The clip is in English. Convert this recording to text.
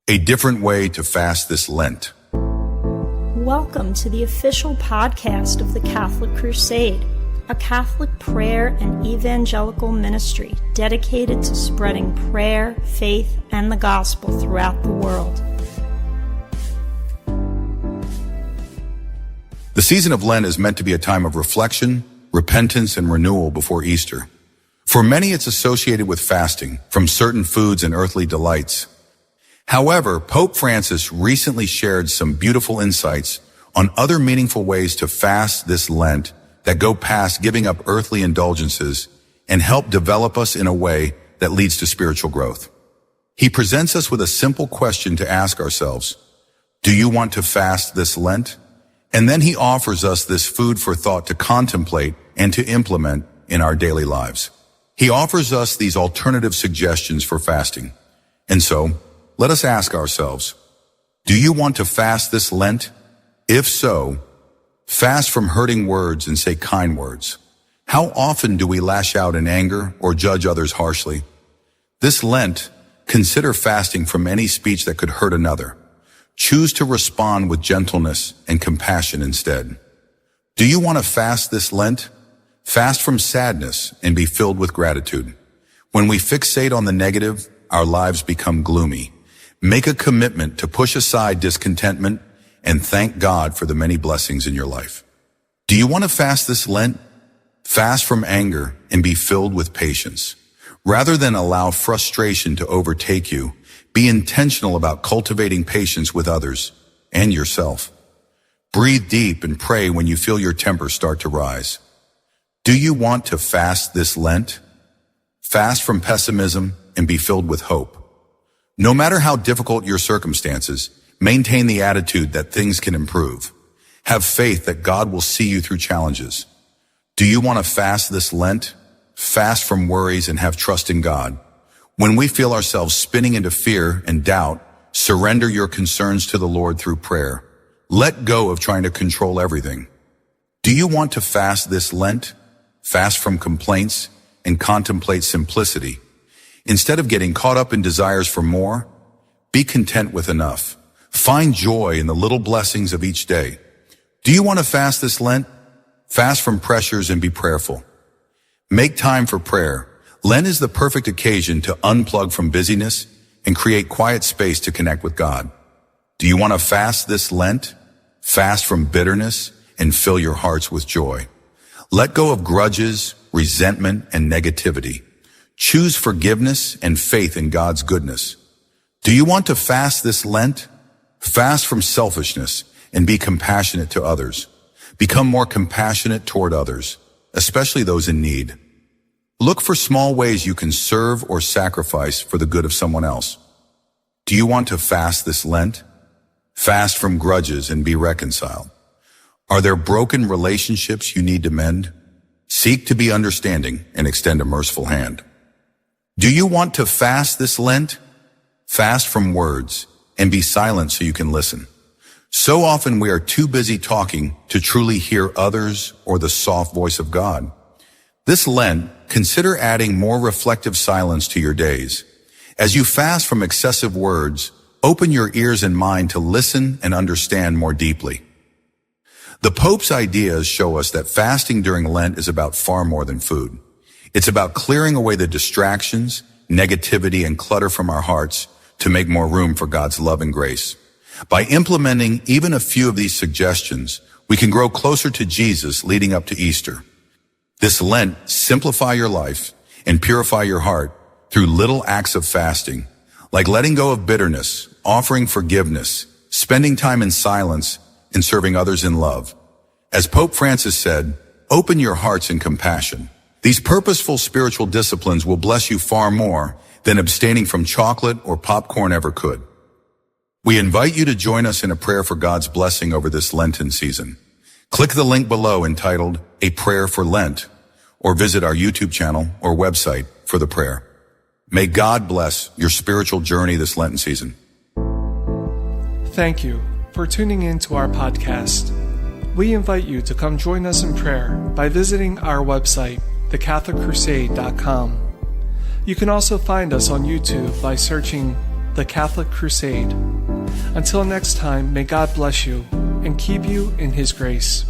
A different way to fast this Lent. Welcome to the official podcast of the Catholic Crusade, a Catholic prayer and evangelical ministry dedicated to spreading prayer, faith, and the gospel throughout the world. The season of Lent is meant to be a time of reflection, repentance, and renewal before Easter. For many, it's associated with fasting from certain foods and earthly delights. However, Pope Francis recently shared some beautiful insights on other meaningful ways to fast this Lent that go past giving up earthly indulgences and help develop us in a way that leads to spiritual growth. He presents us with a simple question to ask ourselves: do you want to fast this Lent? And then he offers us this food for thought to contemplate and to implement in our daily lives. He offers us these alternative suggestions for fasting. And so, let us ask ourselves, do you want to fast this Lent? If so, fast from hurting words and say kind words. How often do we lash out in anger or judge others harshly? This Lent, consider fasting from any speech that could hurt another. Choose to respond with gentleness and compassion instead. Do you want to fast this Lent? Fast from sadness and be filled with gratitude. When we fixate on the negative, our lives become gloomy. Make a commitment to push aside discontentment and thank God for the many blessings in your life. Do you want to fast this Lent? Fast from anger and be filled with patience. Rather than allow frustration to overtake you, be intentional about cultivating patience with others and yourself. Breathe deep and pray when you feel your temper start to rise. Do you want to fast this Lent? Fast from pessimism and be filled with hope. No matter how difficult your circumstances, maintain the attitude that things can improve. Have faith that God will see you through challenges. Do you want to fast this Lent? Fast from worries and have trust in God. When we feel ourselves spinning into fear and doubt, surrender your concerns to the Lord through prayer. Let go of trying to control everything. Do you want to fast this Lent? Fast from complaints and contemplate simplicity. Instead of getting caught up in desires for more, be content with enough. Find joy in the little blessings of each day. Do you want to fast this Lent? Fast from pressures and be prayerful. Make time for prayer. Lent is the perfect occasion to unplug from busyness and create quiet space to connect with God. Do you want to fast this Lent? Fast from bitterness and fill your hearts with joy. Let go of grudges, resentment, and negativity. Choose forgiveness and faith in God's goodness. Do you want to fast this Lent? Fast from selfishness and be compassionate to others. Become more compassionate toward others, especially those in need. Look for small ways you can serve or sacrifice for the good of someone else. Do you want to fast this Lent? Fast from grudges and be reconciled. Are there broken relationships you need to mend? Seek to be understanding and extend a merciful hand. Do you want to fast this Lent? Fast from words and be silent so you can listen. So often we are too busy talking to truly hear others or the soft voice of God. This Lent, consider adding more reflective silence to your days. As you fast from excessive words, open your ears and mind to listen and understand more deeply. The Pope's ideas show us that fasting during Lent is about far more than food. It's about clearing away the distractions, negativity, and clutter from our hearts to make more room for God's love and grace. By implementing even a few of these suggestions, we can grow closer to Jesus leading up to Easter. This Lent, simplify your life and purify your heart through little acts of fasting, like letting go of bitterness, offering forgiveness, spending time in silence, and serving others in love. As Pope Francis said, open your hearts in compassion. These purposeful spiritual disciplines will bless you far more than abstaining from chocolate or popcorn ever could. We invite you to join us in a prayer for God's blessing over this Lenten season. Click the link below entitled A Prayer for Lent, or visit our YouTube channel or website for the prayer. May God bless your spiritual journey this Lenten season. Thank you for tuning in to our podcast. We invite you to come join us in prayer by visiting our website, thecatholicrusade.com. You can also find us on YouTube by searching The Catholic Crusade. Until next time, may God bless you and keep you in His grace.